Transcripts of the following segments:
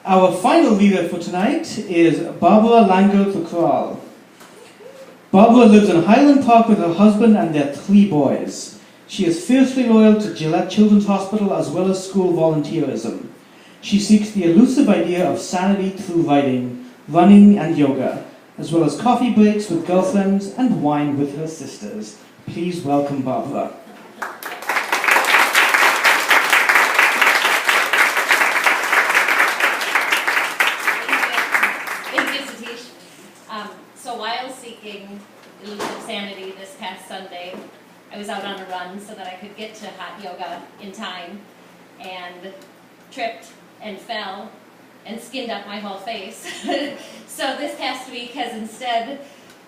Our final leader for tonight is Barbara Langer Thukral. Barbara lives in Highland Park with her husband and their 3 boys. She is fiercely loyal to Gillette Children's Hospital as well as school volunteerism. She seeks the elusive idea of sanity through writing, running and yoga, as well as coffee breaks with girlfriends and wine with her sisters. Please welcome Barbara. Thank you, Satish. So while seeking elusive sanity this past Sunday, I was out on a run so that I could get to hot yoga in time, and tripped and fell and skinned up my whole face. So this past week has instead,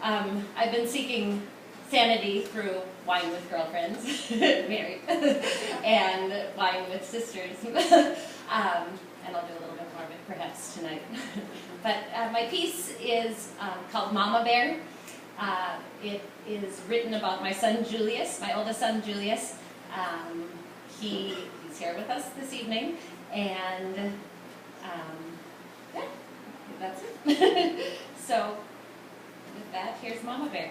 I've been seeking sanity through wine with girlfriends, married, and wine with sisters. And I'll do a little bit more of it perhaps tonight. But my piece is called Mama Bear. It is written about my son Julius, my oldest son Julius. He's here with us this evening, and yeah, that's it. So with that, here's Mama Bear.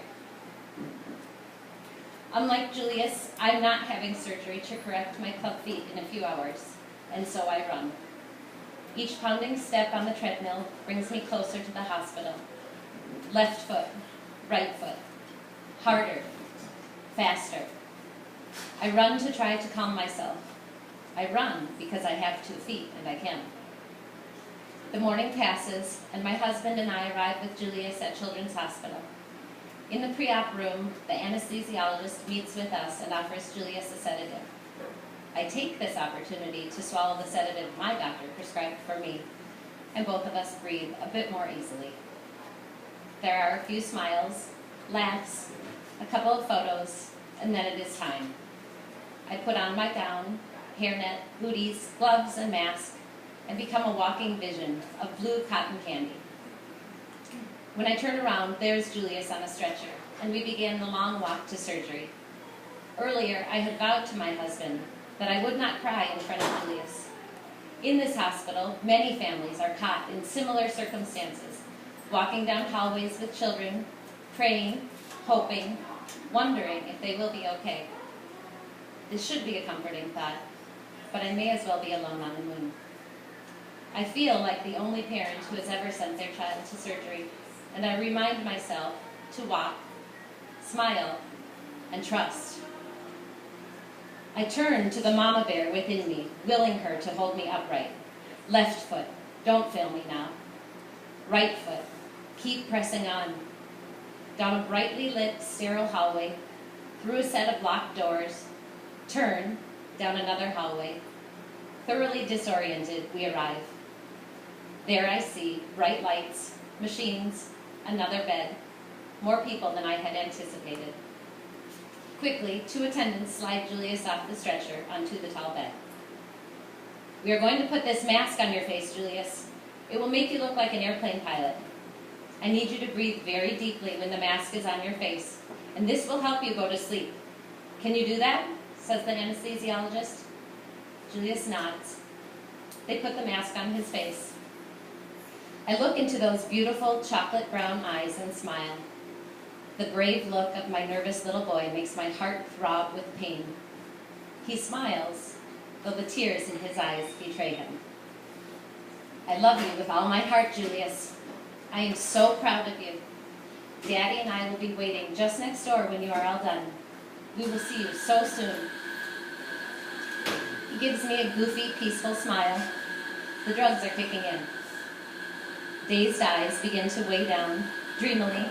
Unlike Julius, I'm not having surgery to correct my club feet in a few hours, and so I run. Each pounding step on the treadmill brings me closer to the hospital. Left foot, right foot, harder, faster. I run to try to calm myself. I run because I have 2 feet and I can. The morning passes, and my husband and I arrive with Julius at Children's Hospital. In the pre-op room, the anesthesiologist meets with us and offers Julius a sedative. I take this opportunity to swallow the sedative my doctor prescribed for me, and both of us breathe a bit more easily. There are a few smiles, laughs, a couple of photos, and then it is time. I put on my gown, hairnet, booties, gloves, and mask, and become a walking vision of blue cotton candy. When I turn around, there's Julius on a stretcher, and we begin the long walk to surgery. Earlier, I had vowed to my husband that I would not cry in front of Julius. In this hospital, many families are caught in similar circumstances, walking down hallways with children, praying, hoping, wondering if they will be okay. This should be a comforting thought, but I may as well be alone on the moon. I feel like the only parent who has ever sent their child to surgery, and I remind myself to walk, smile, and trust. I turn to the mama bear within me, willing her to hold me upright. Left foot, don't fail me now. Right foot, keep pressing on. Down a brightly lit, sterile hallway, through a set of locked doors, turn, down another hallway. Thoroughly disoriented, we arrive. There I see bright lights, machines, another bed, more people than I had anticipated. Quickly, 2 attendants slide Julius off the stretcher onto the tall bed. We are going to put this mask on your face, Julius. It will make you look like an airplane pilot. I need you to breathe very deeply when the mask is on your face, and this will help you go to sleep. Can you do that? Says the anesthesiologist. Julius nods. They put the mask on his face. I look into those beautiful chocolate brown eyes and smile. The brave look of my nervous little boy makes my heart throb with pain. He smiles, though the tears in his eyes betray him. I love you with all my heart, Julius. I am so proud of you. Daddy and I will be waiting just next door when you are all done. We will see you so soon. He gives me a goofy, peaceful smile. The drugs are kicking in. Dazed eyes begin to weigh down, dreamily,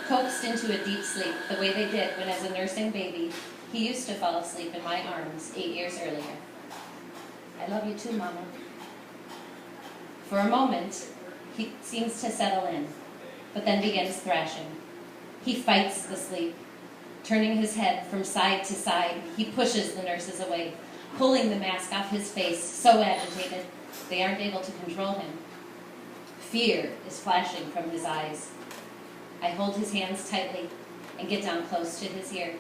coaxed into a deep sleep, the way they did when as a nursing baby, he used to fall asleep in my arms 8 years earlier. I love you too, Mama. For a moment, he seems to settle in, but then begins thrashing. He fights the sleep. Turning his head from side to side, he pushes the nurses away, pulling the mask off his face, so agitated they aren't able to control him. Fear is flashing from his eyes. I hold his hands tightly and get down close to his ear.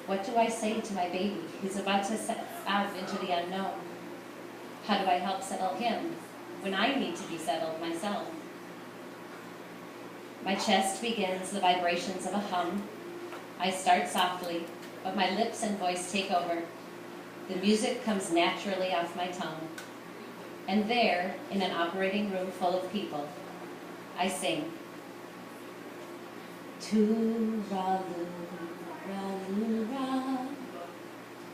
What do I say to my baby who's about to set out into the unknown? How do I help settle him when I need to be settled myself. My chest begins the vibrations of a hum. I start softly, but my lips and voice take over. The music comes naturally off my tongue. And there, in an operating room full of people, I sing. Tooraloo-raloo-ra,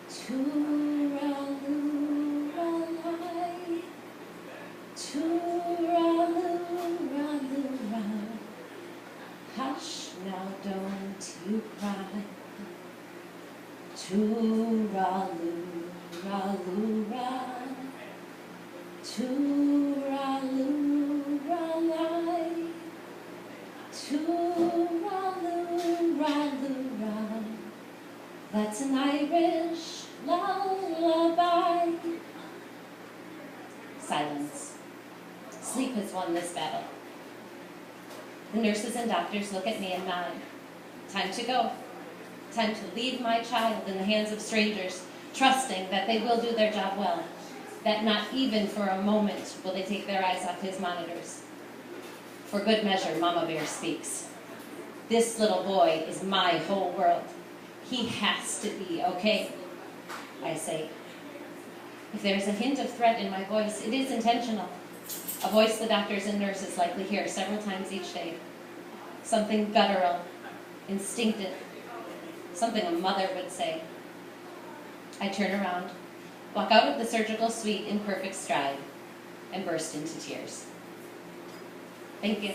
tooraloo-ra-lai, tooraloo-raloo-ra. Hush, now don't you cry. Tooraloo-raloo-ra, tooraloo-ra-lai, tooraloo-ra-loo-ra. That's an Irish lullaby. Silence. Sleep has won this battle. The nurses and doctors look at me and nod. Time to go. Time to leave my child in the hands of strangers, trusting that they will do their job well, that not even for a moment will they take their eyes off his monitors. For good measure, Mama Bear speaks. This little boy is my whole world. He has to be okay, I say. If there is a hint of threat in my voice, it is intentional. A voice the doctors and nurses likely hear several times each day. Something guttural, instinctive, something a mother would say. I turn around, walk out of the surgical suite in perfect stride, and burst into tears. Thank you.